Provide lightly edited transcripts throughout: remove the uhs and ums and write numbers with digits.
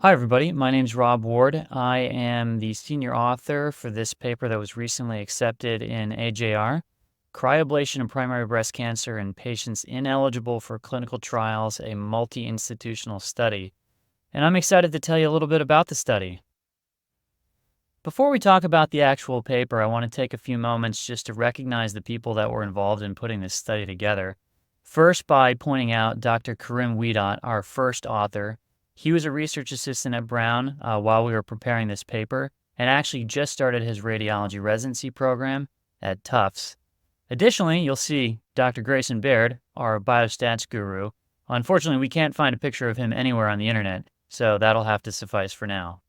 Hi, everybody. My name's Rob Ward. I am the senior author for this paper that was recently accepted in AJR, Cryoablation of Primary Breast Cancer in Patients Ineligible for Clinical Trials, a Multi-Institutional Study. And I'm excited to tell you a little bit about the study. Before we talk about the actual paper, I want to take a few moments just to recognize the people that were involved in putting this study together. First, by pointing out Dr. Karim Weedat, our first author. He was a research assistant at Brown while we were preparing this paper and actually just started his radiology residency program at Tufts. Additionally, you'll see Dr. Grayson Baird, our biostats guru. Unfortunately, we can't find a picture of him anywhere on the internet, so that'll have to suffice for now.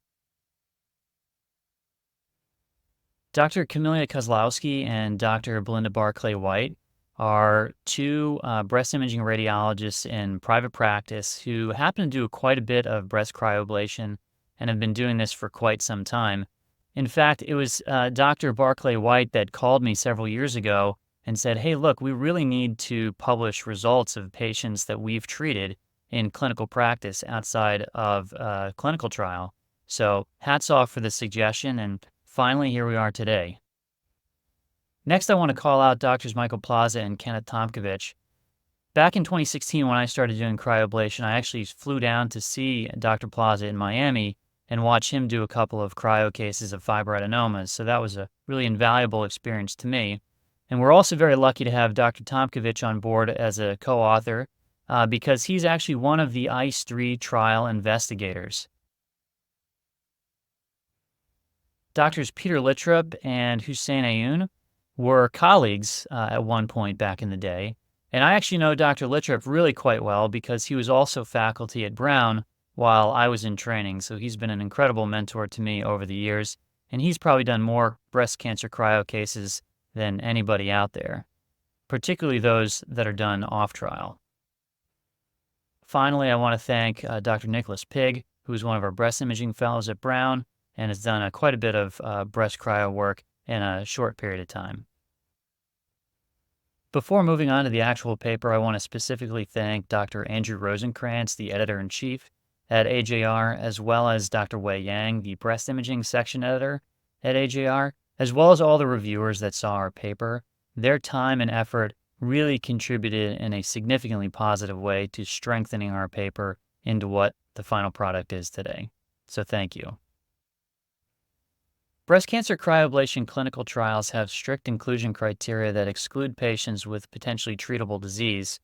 Dr. Camelia Kozlowski and Dr. Belinda Barclay-White are two breast imaging radiologists in private practice who happen to do quite a bit of breast cryoablation and have been doing this for quite some time. In fact, it was Dr. Barclay-White that called me several years ago and said, "Hey, look, we really need to publish results of patients that we've treated in clinical practice outside of a clinical trial." So hats off for the suggestion, and finally, here we are today. Next, I want to call out Doctors Michael Plaza and Kenneth Tomkovich. Back in 2016, when I started doing cryoablation, I actually flew down to see Dr. Plaza in Miami and watch him do a couple of cryo cases of fibroadenomas. So that was a really invaluable experience to me. And we're also very lucky to have Dr. Tomkovich on board as a co-author because he's actually one of the ICE-3 trial investigators. Doctors Peter Littrup and Hussein Ayoun were colleagues at one point back in the day. And I actually know Dr. Littrup really quite well because he was also faculty at Brown while I was in training. So he's been an incredible mentor to me over the years. And he's probably done more breast cancer cryo cases than anybody out there, particularly those that are done off trial. Finally, I want to thank Dr. Nicholas Pigg, who is one of our breast imaging fellows at Brown and has done quite a bit of breast cryo work in a short period of time. Before moving on to the actual paper, I want to specifically thank Dr. Andrew Rosenkrantz, the editor-in-chief at AJR, as well as Dr. Wei Yang, the breast imaging section editor at AJR, as well as all the reviewers that saw our paper. Their time and effort really contributed in a significantly positive way to strengthening our paper into what the final product is today. So thank you. Breast cancer cryoablation clinical trials have strict inclusion criteria that exclude patients with potentially treatable disease.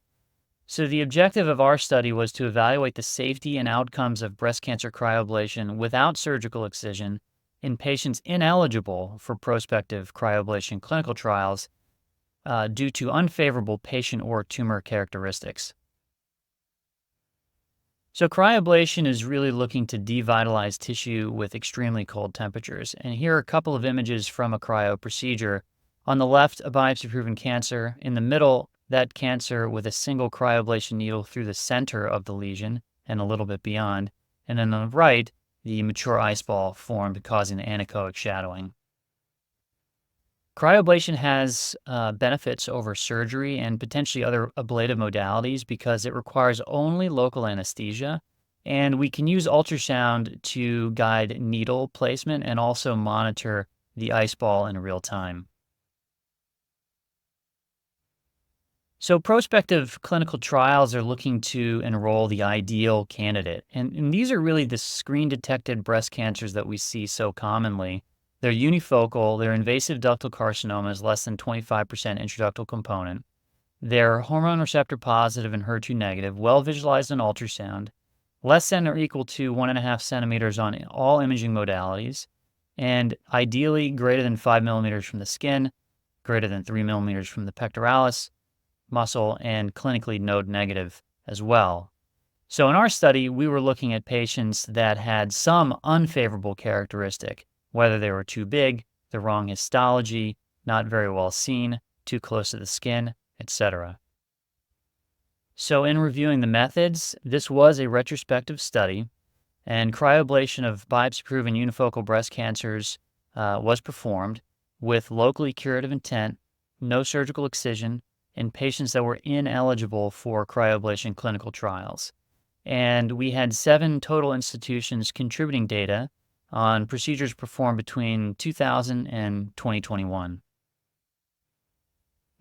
So the objective of our study was to evaluate the safety and outcomes of breast cancer cryoablation without surgical excision in patients ineligible for prospective cryoablation clinical trials due to unfavorable patient or tumor characteristics. So cryoablation is really looking to devitalize tissue with extremely cold temperatures. And here are a couple of images from a cryo procedure. On the left, a biopsy-proven cancer. In the middle, that cancer with a single cryoablation needle through the center of the lesion and a little bit beyond. And then on the right, the mature ice ball formed, causing the anechoic shadowing. Cryoablation has benefits over surgery and potentially other ablative modalities because it requires only local anesthesia, and we can use ultrasound to guide needle placement and also monitor the ice ball in real time. So prospective clinical trials are looking to enroll the ideal candidate, and these are really the screen-detected breast cancers that we see so commonly. They're unifocal, they're invasive ductal carcinomas, less than 25% intraductal component. They're hormone receptor positive and HER2 negative, well visualized on ultrasound, less than or equal to 1.5 centimeters on all imaging modalities, and ideally greater than 5 millimeters from the skin, greater than 3 millimeters from the pectoralis muscle, and clinically node negative as well. So in our study, we were looking at patients that had some unfavorable characteristic, whether they were too big, the wrong histology, not very well seen, too close to the skin, etc. So in reviewing the methods, this was a retrospective study, and cryoablation of biopsy-proven unifocal breast cancers was performed with locally curative intent, no surgical excision, in patients that were ineligible for cryoablation clinical trials. and we had 7 total institutions contributing data on procedures performed between 2000 and 2021.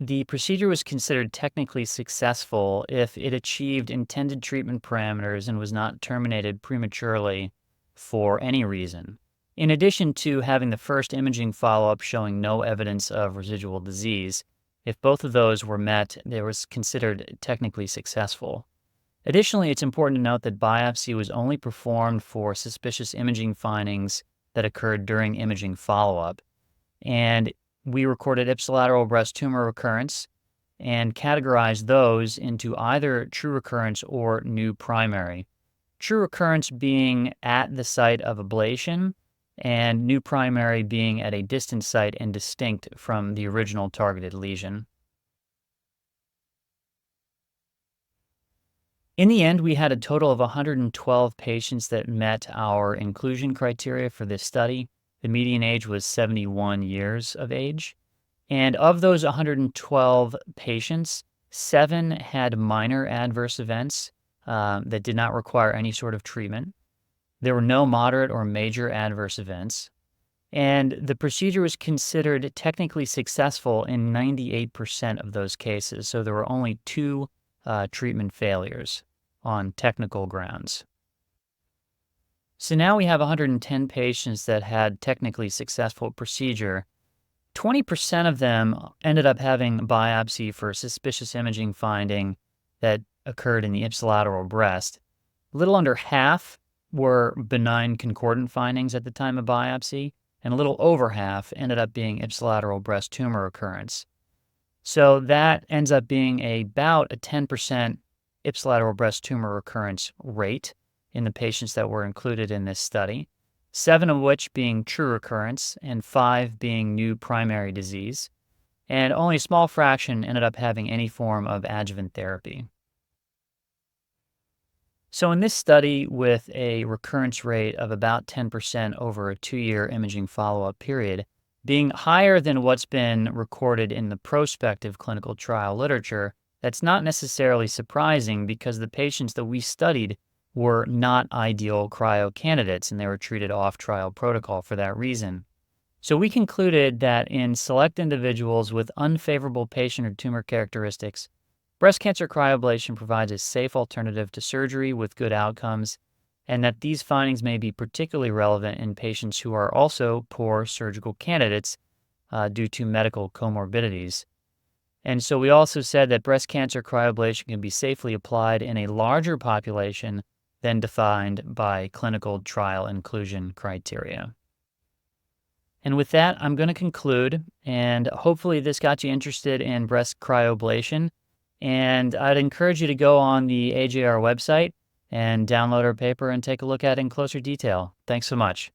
The procedure was considered technically successful if it achieved intended treatment parameters and was not terminated prematurely for any reason. In addition to having the first imaging follow-up showing no evidence of residual disease, if both of those were met, it was considered technically successful. Additionally, it's important to note that biopsy was only performed for suspicious imaging findings that occurred during imaging follow-up, and we recorded ipsilateral breast tumor recurrence and categorized those into either true recurrence or new primary. True recurrence being at the site of ablation, and new primary being at a distant site and distinct from the original targeted lesion. In the end, we had a total of 112 patients that met our inclusion criteria for this study. The median age was 71 years of age. And of those 112 patients, 7 had minor adverse events that did not require any sort of treatment. There were no moderate or major adverse events. And the procedure was considered technically successful in 98% of those cases. So there were only 2 treatment failures on technical grounds. So now we have 110 patients that had technically successful procedure. 20% of them ended up having biopsy for suspicious imaging finding that occurred in the ipsilateral breast. A little under half were benign concordant findings at the time of biopsy, and a little over half ended up being ipsilateral breast tumor occurrence. So that ends up being about a 10% ipsilateral breast tumor recurrence rate in the patients that were included in this study, 7 of which being true recurrence and 5 being new primary disease, and only a small fraction ended up having any form of adjuvant therapy. So in this study, with a recurrence rate of about 10% over a 2-year imaging follow-up period, being higher than what's been recorded in the prospective clinical trial literature, that's not necessarily surprising because the patients that we studied were not ideal cryo candidates and they were treated off trial protocol for that reason. So we concluded that in select individuals with unfavorable patient or tumor characteristics, breast cancer cryoablation provides a safe alternative to surgery with good outcomes, and that these findings may be particularly relevant in patients who are also poor surgical candidates due to medical comorbidities. And so we also said that breast cancer cryoablation can be safely applied in a larger population than defined by clinical trial inclusion criteria. And with that, I'm going to conclude, and hopefully this got you interested in breast cryoablation. And I'd encourage you to go on the AJR website and download our paper and take a look at it in closer detail. Thanks so much.